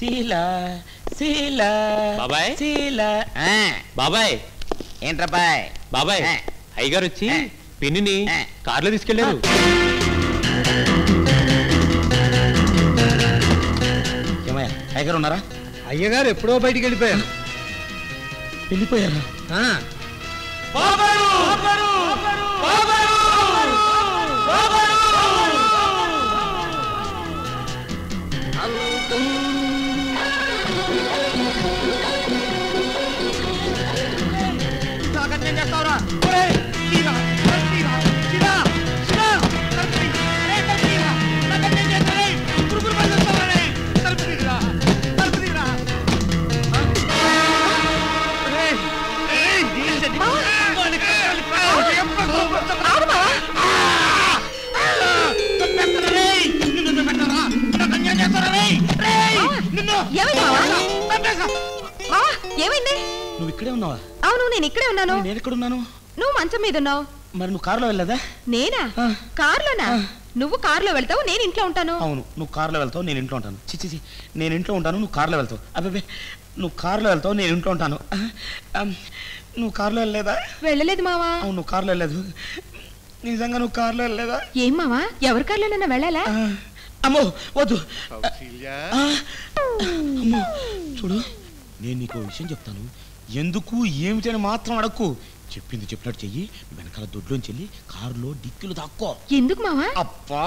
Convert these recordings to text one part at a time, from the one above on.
శీలా శీలా బాబాయ్ శీలా బాబాయ్ ఏంట్రాబాయ్ బాబాయ్ అయ్యగారు వచ్చి పిన్నిని కార్లో తీసుకెళ్లారు. ఏమయ్యా అయ్యగారు ఉన్నారా? అయ్యగారు ఎప్పుడో బయటికి వెళ్ళిపోయారు. వెళ్ళిపోయారా? ఏమైంది? నువ్వు ఇక్కడే ఉన్నావా? అవును, నేను ఇక్కడే ఉన్నాను. నేను ఎక్కడున్నాను? నువ్వు మంచం మీద ఉన్నావు. మరి నువ్వు కారులో వెళ్ళదా? నేనా? కారులోనా? నువ్వు కారులో వెళ్తావు, నేను ఇంట్లో ఉంటాను. అవును, నువ్వు కారులో వెళ్తావు, నేను ఇంట్లో ఉంటాను. చిచ్చి, నేను ఇంట్లో ఉంటాను, నువ్వు కారులో వెళ్తావు. అబ్బాబే, నువ్వు కారులో వెళ్తావు, నేను ఇంట్లో ఉంటాను. నువ్వు కారులో వెళ్ళలేదా? వెళ్ళలేదు మావా. అవును, నువ్వు కారులో వెళ్ళలేదు. నిజంగా నువ్వు కారులో వెళ్ళలేదా? ఏం మావా, ఎవరి కారులోనైనా వెళ్ళాలా? అమ్మో వద్దు. అమ్మో చూడు, నేను నీకు విషయం చెప్తాను. ఎందుకు ఏమిటని మాత్రం అడక్కు. చెప్పింది చెప్పినట్టు చెయ్యి. వెనకాల దొడ్లోంచి వెళ్ళి కారులో డిక్కులు దాక్కో. ఎందుకు మావా? అబ్బా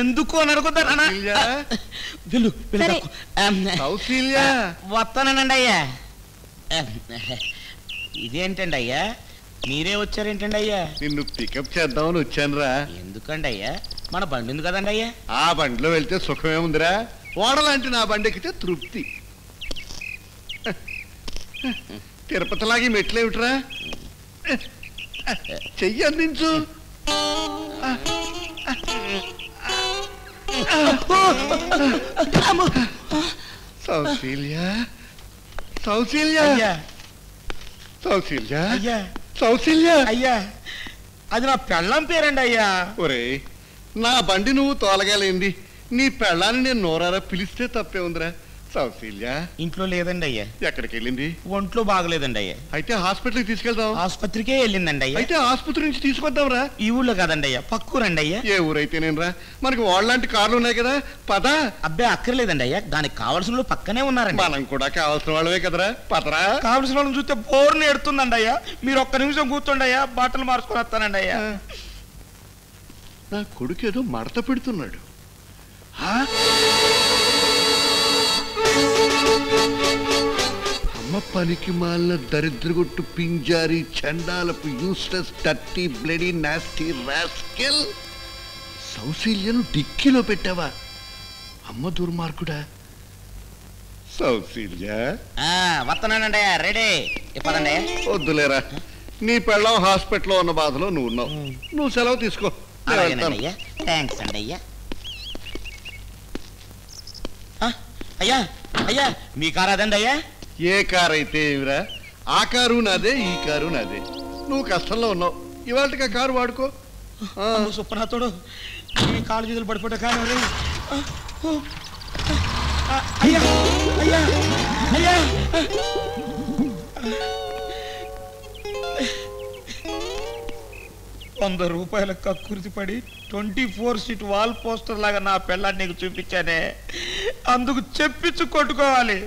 ఎందుకు అని అడుగుతా. వెళ్ళు వస్తానండి అయ్యా. ఇదేంటండి అయ్యా, మీరే వచ్చారేంటండి అయ్యా? నిన్ను పికప్ చేద్దామని వచ్చానురా. ఎందుకండి అయ్యా? మన బండి ఉంది కదండి అయ్యా. ఆ బండిలో వెళ్తే సుఖమేముందిరా? ఓడలాంటి నా బండి ఎక్కితే తృప్తి. తిరుపతిలాగి మెట్లేమిట్రా? చెయ్యి అందించు. సౌశీల్య సౌశీల్య సౌశీల్య సౌశీల్య అయ్యా, అది నా పెళ్ళం పేరండి అయ్యా. ఒరే, నా బండి నువ్వు తోలగాలేంది, నీ పెళ్ళాన్ని నేను నోరారా పిలిస్తే తప్పే ఉందిరా. సౌశీల్య ఇంట్లో లేదండి అయ్యా. ఎక్కడికి వెళ్ళింది? ఒంట్లో బాగలేదండి అయ్యా. అయితే హాస్పిటల్కి తీసుకెళ్దాం. ఆసుపత్రికే వెళ్ళిందండి అయ్యా. అయితే ఆసుపత్రి నుంచి తీసుకొద్దాంరా. ఈ ఊళ్ళో కదండి అయ్యా, పక్కూరండి అయ్యా. ఏ ఊరైతే నేనురా, మనకి వాళ్ళంటి కార్లు ఉన్నాయి కదా, పద. అబ్బాయి అక్కర్లేదండి అయ్యా, దానికి కావాల్సిన వాళ్ళు పక్కనే ఉన్నారండి. మనం కూడా కావాల్సిన వాళ్ళవే కదరా, పదరా. కావాల్సిన వాళ్ళని చూస్తే బోర్ని ఎడుతుందండి అయ్యా. మీరు ఒక్క నిమిషం కూర్చోండి అయ్యా, బట్టలు మార్చుకొని వస్తానండి అయ్యా. నా కొడుకు ఏదో మడత పెడుతున్నాడు. అమ్మ పనికి మాలిన దరిద్రగొట్టు పింజారి చండాలపు useless dirty bloody nasty rascal. సౌశీల్యను డిక్కీలో పెట్టావా? అమ్మ దుర్మార్గుడా. సౌశీల్య వస్తానండి అయ్యా, రెడీ ఇప్పదండి. వద్దులేరా, నీ పెళ్ళం హాస్పిటల్లో ఉన్న బాధలో నువ్వు ఉన్నావు. నువ్వు సెలవు తీసుకో. థ్యాంక్స్ అండి అయ్యా. అయ్యా అయ్యా, మీ కారు అదండి అయ్యా. ఏ కారు అయితే ఏమిరా, ఆ కారు నాదే, ఈ కారు నాదే. నువ్వు కష్టంలో ఉన్నావు, ఇవాళకి ఆ కారు వాడుకో. సుప్పనాథుడు, ఈ కాలు చేతులు పడిపోతే కారు. అయ్యా అయ్యా అయ్యా, ₹100 కక్కుర్తి పడి 24 సీట్ వాల్ పోస్టర్ లాగా నా పెళ్ళాన్ని నీకు చూపించానే, అందుకు చెప్పించు కొట్టుకోవాలి.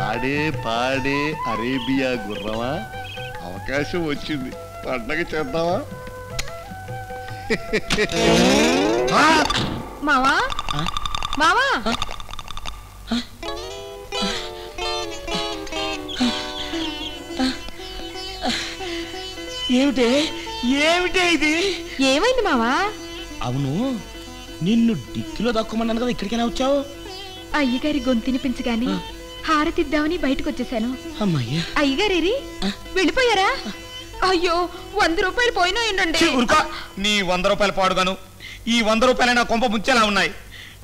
ఆడే పాడే అరేబియా గుర్రమా, అవకాశం వచ్చింది, పండగ చేద్దామా? మావా మావా, ఏమిటే ఏమిటే ఇది? ఏమైంది మావా? అవును, నిన్ను డిక్కిలో దక్కుమన్నాను కదా, ఇక్కడికైనా వచ్చావు? అయ్యగారి గొంతినిపించగాని హారతిద్దామని బయటకు వచ్చేసాను. అమ్మయ్యా, అయ్యగారేరి వెళ్ళిపోయారా? అయ్యో, ₹100 పోయినా ఏంటండి. నీ ₹100 పాడుగాను, ఈ ₹100 నా కొంప ముంచేలా ఉన్నాయి.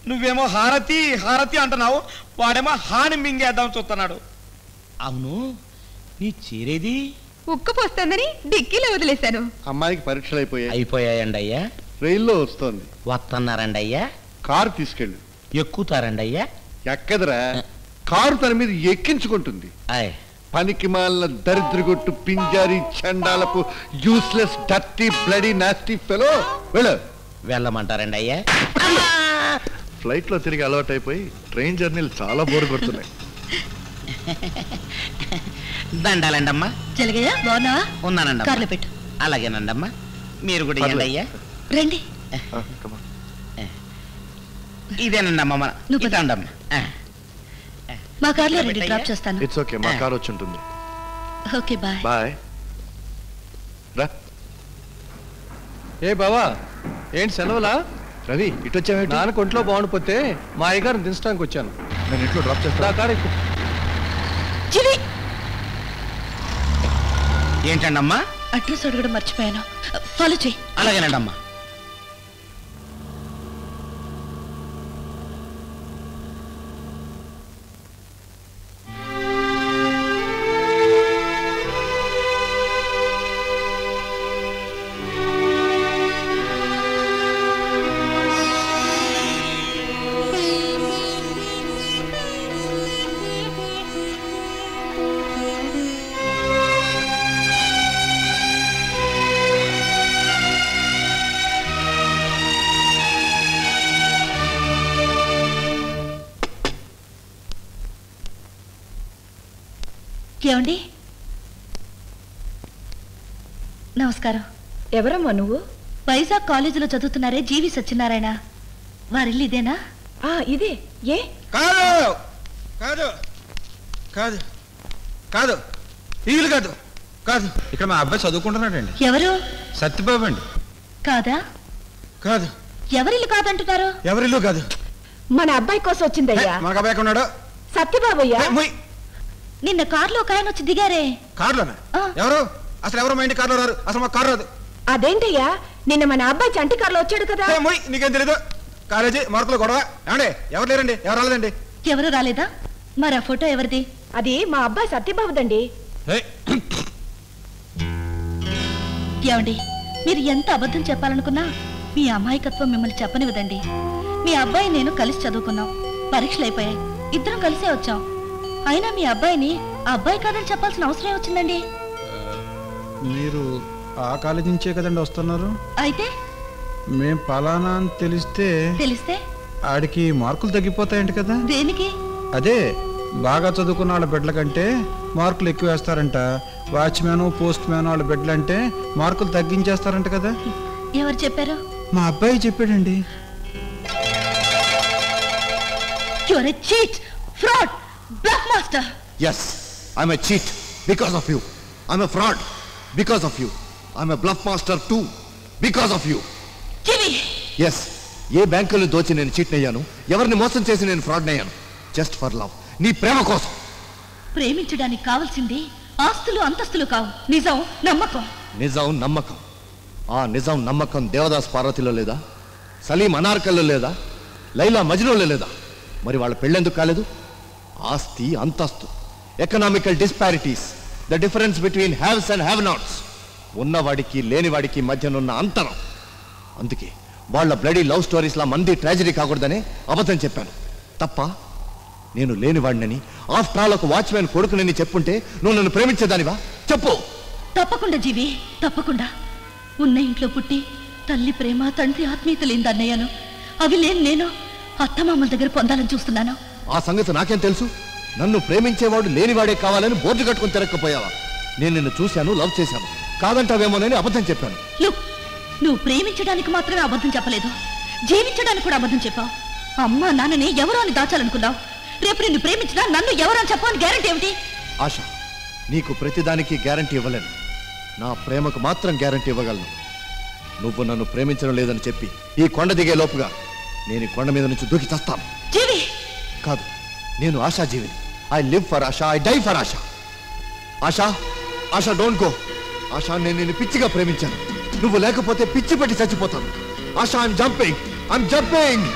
నువ్వేమో హారతి హారతి అంటున్నావు, వాడేమో హాని మింగేద్దాం చూస్తున్నాడు. అవును, నీ చీరేది? ఉక్కపోస్తుందని డిక్కీలో వదిలేశాను. అమ్మాయికి పరీక్షలు అయిపోయాయి. అయిపోయాయండి అయ్యా. రైల్లో వస్తోంది. వస్తున్నారండి అయ్యా. కారు తీసుకెళ్ళు. ఎక్కుతారండి అయ్యా. ఎక్కదరా, కారు తన మీద ఎక్కించుకుంటుంది. ఆయ్ పనికి మాలిన దరిద్రగొట్టు పింజారి చండాలపు useless dirty bloody nasty fellow. వెళ్ళమంటారండి అయ్యా. ఫ్లైట్ లో తిరిగి అలవాటు అయిపోయి ట్రైన్ జర్నీలు చాలా బోర్ కొడుతున్నాయి. దండాలండి అమ్మా. జలగయ్య బాగున్నావా? ఉన్నానండి. కార్లో పెట్టు. అలాగేనండి అమ్మా. మీరు కూడా ఇవ్వండి అయ్యా. రండి. ఇదేనండి అమ్మ. నువ్వు ఇదండి అమ్మా. మా కార్లో రండి, డ్రాప్ చేస్తాను. ఇట్స్ ఓకే, మా కార్ వచ్చి ఉంటుంది. Okay bye. బాయ్. రా. ఏ బావా, ఏంటి సెలవులా? రవి ఇటు వచ్చావు. నాన్నకు ఒంట్లో బాగుండిపోతే మా అయ్యగారిని దించడానికి వచ్చాను. నేను ఇంట్లో డ్రాప్ చేస్తా. కారు ఎక్కు. ఏంటండి అమ్మా? అడ్రస్ అడగడం మర్చిపోయాను. ఫాలో చెయ్యి. అలాగేనండి అమ్మా. ఏమండి? నమస్కారం. ఎవరమ్మా నువ్వు? వైజాగ్ కాలేజీలో చదువుతున్నారే జీవి సత్యనారాయణ, వారిల్లు ఇదేనా? ఇదే. ఏ? కాదు కాదు కాదు కాదు ఇల్లు కాదు కాదు, ఇక్కడ మా అబ్బాయి చదువుకుంటున్నాడండి. ఎవరు? సత్యబాబు అండి. కాదా? కాదు. ఎవరిల్లు కాదంటున్నారు? ఎవరిల్లు కాదు, మన అబ్బాయి కోసం వచ్చిందయ్యా. మన అబ్బాయి ఉన్నాడు. సత్యబాబయ్యా. నిన్న కార్లో ఒక ఆయన వచ్చి దిగారే. కారులోనా? ఎవరు? అసలు ఎవరు మా ఇంటి కారులో రారు. అసలు మా కారు రాదు. అదేంటయ్యా, నిన్న మన అబ్బాయి చంటి కార్లో వచ్చాడు కదా. నీకేం తెలీదు. కాలేజీ మార్కులు గొడవ. ఏమండి ఎవరు లేరండి? ఎవరు రాలేదండి. ఎవరు రాలేదా? మరి ఆ ఫోటో ఎవరిది? అది మా అబ్బాయి సత్యబాబుదండి. ఏమండి, మీరు ఎంత అబద్ధం చెప్పాలనుకున్నా మీ అమాయకత్వం మిమ్మల్ని చెప్పనివ్వదండి. మీ అబ్బాయి నేను కలిసి చదువుకున్నాం, పరీక్షలు అయిపోయాయి, ఇద్దరం కలిసే వచ్చాం. అయినా మీ అబ్బాయిని ఆ అబ్బాయి కాదని చెప్పాల్సిన అవసరం వచ్చిందండి. మీరు ఆ కాలేజీ నుంచే కదండి వస్తున్నారు. అయితే మేం పలానా అని తెలిస్తే ఆడికి మార్కులు తగ్గిపోతాయంట కదా. దేనికి? అదే బాగా చదువుకున్న వాళ్ళ బిడ్డల కంటే మార్కులు ఎక్కువ వేస్తారంట. వాచ్మ్యాన్ పోస్ట్ మ్యాన్ వాళ్ళ బిడ్డలంటే మార్కులు తగ్గించేస్తారంట కదా. ఎవరు చెప్పారు? మా అబ్బాయి చెప్పాడండి. You're a cheat, fraud, bluff master. Yes, I'm a cheat because of you. I'm a fraud because of you. I'm a bluff master too because of you. Jimmy. Yes, ఏ బ్యాంకులు దోచి నేను చీట్ అయ్యాను, ఎవరిని మోసం చేసి నేను ఫ్రాడ్ అయ్యాను. Just for love, నీ ప్రేమ కోసం. ప్రేమించడానికి కావాల్సింది ఆస్తులు అంతస్తులు కావు, నిజం నమ్మకం. నిజం నమ్మకం. ఆ నిజం నమ్మకం దేవదాస్ పార్వతిలో లేదా? సలీం అనార్కల్లో లేదా? లైలా మజ్నూలో లేదా? మరి వాళ్ళ పెళ్ళెందుకు కాలేదు? ఆస్తి అంతస్తు, economical disparities, the difference between haves and have nots, ఉన్నవాడికి లేనివాడికి మధ్యనున్న అంతరం. అందుకే వాళ్ళ బ్లడీ లవ్ స్టోరీస్ లా మంది ట్రాజడీ కాకూడదని అబద్ధం చెప్పాను. తప్ప? నేను లేనివాడినని, ఆఫ్టర్ ఆల్ ఒక వాచ్మ్యాన్ కొడుకునని చెప్పుంటే నువ్వు నన్ను ప్రేమించేదానివా? చెప్పు. తప్పకుండా జీవి, తప్పకుండా. ఉన్న ఇంట్లో పుట్టి తల్లి ప్రేమ తండ్రి ఆత్మీయత లేదన్నయ్యాను. అవి నేను అత్తమామల దగ్గర పొందాలని చూస్తున్నాను. ఆ సంగతి నాకేం తెలుసు? నన్ను ప్రేమించేవాడు లేనివాడే కావాలని బోర్డు కట్టుకుని తిరగకపోయావా? నేను నిన్ను చూశాను, లవ్ చేశాను, కాదంటావేమోనని అబద్ధం చెప్పాను. నువ్వు ప్రేమించడానికి మాత్రమే అబద్ధం చెప్పలేదు, జీవించడానికి కూడా అబద్ధం చెప్పావు. అమ్మ నాన్నని ఎవరో అని దాచాలనుకున్నావు. రేపు నిన్ను ప్రేమించినా నన్ను ఎవరు అని చెప్పని గ్యారెంటీ ఏమిటి? ఆశ, నీకు ప్రతిదానికి గ్యారంటీ ఇవ్వలేను. నా ప్రేమకు మాత్రం గ్యారంటీ ఇవ్వగలను. నువ్వు నన్ను ప్రేమించడం లేదని చెప్పి ఈ కొండ దిగే లోపుగా నేను ఈ కొండ మీద నుంచి దూకి చస్తాను. జీవి కాదు, నేను ఆశా జీవిని. I live for Asha, I die for Asha. Asha, Asha don't go. Asha, నేను నిన్ను పిచ్చిగా ప్రేమించాను. నువ్వు లేకపోతే పిచ్చి పెట్టి చచ్చిపోతాను. Asha, I'm jumping.